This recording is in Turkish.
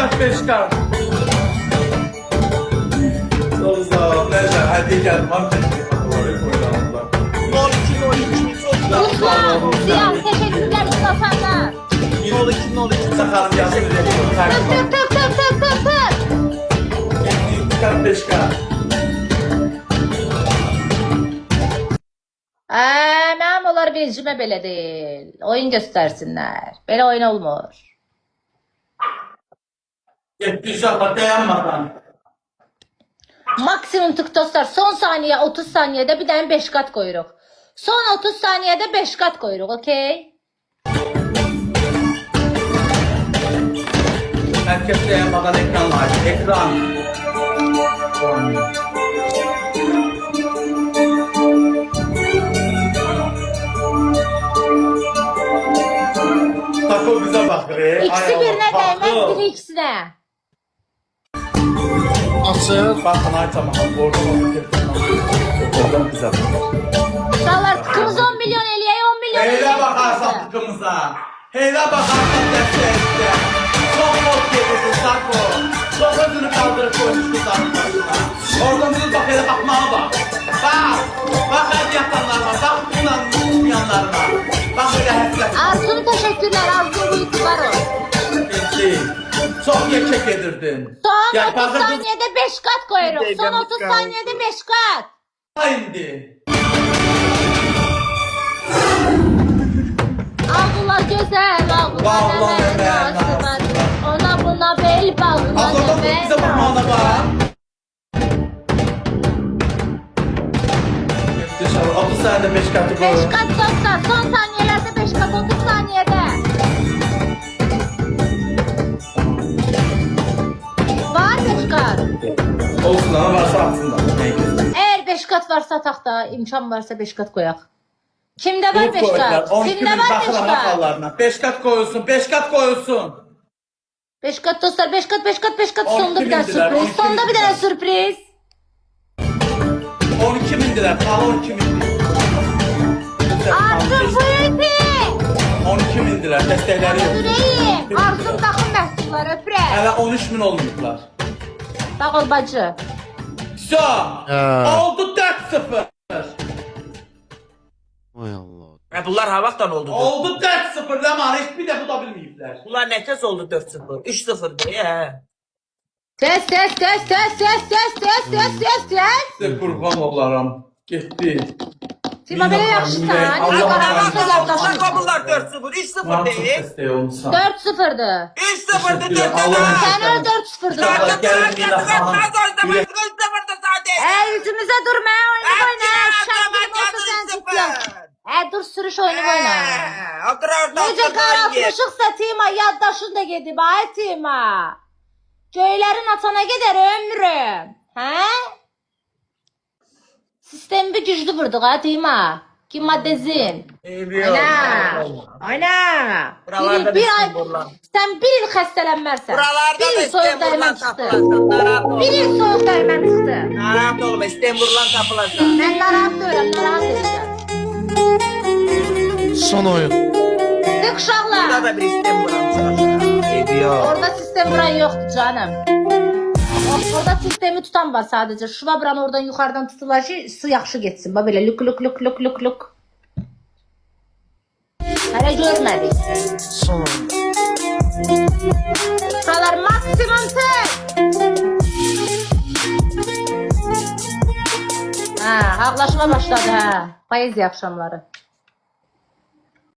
kat 5 kat. Çok sağ ol. Neyse hadi gel. Var Siyah teşekkürler Mustafa'na. 02 sakalım yazın. Tık tık tık tık tık tık tık. 2 kat 5 kat. Mənim onlar bilicimə belə deyil. Oyun göstərsinlər. Belə oyun olmur. 7 uşaqlar dayanmadan. Maksimum tık dostlar son saniye 30 saniyede bir tane 5 kat koyuruq. Son 30 saniyede 5 kat koyuruq, okey? Herkes dayanmadan ekran var. Ekran. Tako bize bakır. İkisi birine değmez, biri ikisine. Açın. Bakın ay tamam. Oradan bize bakır. Uşaqlar tıkımız 10 milyon eləyək, 10 milyon Heylə eləyək. bakarsan tıkımıza. Heylə bakarsan dəstəkdə. Çok not getirdin Tako. Çok özünü kaldırıp koymuştu Tako'nun başına. Oradan bir bak hele bakmağa bak. Bak. Bak hadi yatanlar var. Bak bundan yanlarına. Bak öyle hepsler. Arzu'nun teşekkürler, Arzu uyutlar o. Bitti. Çok yekek edirdin. Son Ya 30 bakın bu- saniyede 5 kat koyuruq. Son 30 saniyede 5 kat. Haydi. Ağlar güzel, ağlar Vallahi hemen ben nasıl var. Ona buna bel bağlar Abla bak bize bakmağına bak. Dışarı 30 saniyede 5 katı 5 koy. kat dostlar, son saniyelerde 5 kat, 30 saniyede. Var 5 kat. Olsun ama varsa atsınlar. Eğer 5 kat varsa taxta, imkan varsa 5 kat koyaq. Kimdə var 5 kat? 12 Kimdə bin var 5 bakılan kat? makallarına. 5 kat koyulsun, 5 kat koyulsun. 5 kat dostlar, 5 kat, 5 kat, 5 kat. 12 Sonda bir tane bindiler, sürpriz. 12 Sonda bir tane bindiler. sürpriz. 12 bin lira, kalı 12 bin lira. Arzu Fuyuti. 12 bin lira, destekleri yok. Yüreğim. Arzum takım məhsullar, öpürəm. Hələ 13 bin olmayıblar. Sağ ol bacı. So, oldu 4-0. Vay Allah. Bunlar ha vaxtdan oldu. Oldu 4-0 Leman, heç bir də bu da bilməyiblər. Bunlar nə kəs oldu 4-0? 3-0 deyə. Ses ses ses ses ses ses ses ses ses ses. Sizə qurban olaram. Getdi. Sima belə yaxşısan. Allah Biz Allah. qaranlıqda Bunlar yaddaşırıq. bunlar 4-0, 3-0 Mən çox deyil. dəstək olmuşam. 4-0'dı. 3-0'dı Allah'ım. 4-0. Sen öyle 4-0'dı. Allah gəlin bir xanım. 3-0'dı zaten. Yüzümüze durma, oyunu oyna. Şarkım olsa sen ciddiyen. Dur sürüş oyunu oyna. Otur orada. Necə qaratmışıqsa Tima, yaddaşın da gedib, ay Tima. Göylərin atana gedər ömrüm. Hə? Sistemi bir güclü vurduq ha Tima. Kim maddezin? Ana. Ana. Buralarda Bir ay, sistem vurulan. sen bir il xəstələnmərsən. Buralarda Bir da il soyuq sistem dəymən vurulan çıxdı. tapılacaq. Narahat olma. Bir il soyuq dəymən çıxdı. Narahat olma. Sistem vurulan tapılacaq. Mən narahat deyirəm, narahat edəcəm. Son oyun. Tık uşaqlar. Burada da bir sistem vuran çıxacaq. Ediyor. Orada sistem vuran yoktu canım. Orada sistemi tutan var sadece. Şuva buran oradan yukarıdan tutulacak, su yaxşı geçsin. Bak böyle luk luk luk luk luk luk. Hala görmedik. Son oyun. Şuralar maksimum tık. Ha, ağlaşma başladı ha. Poeziya akşamları.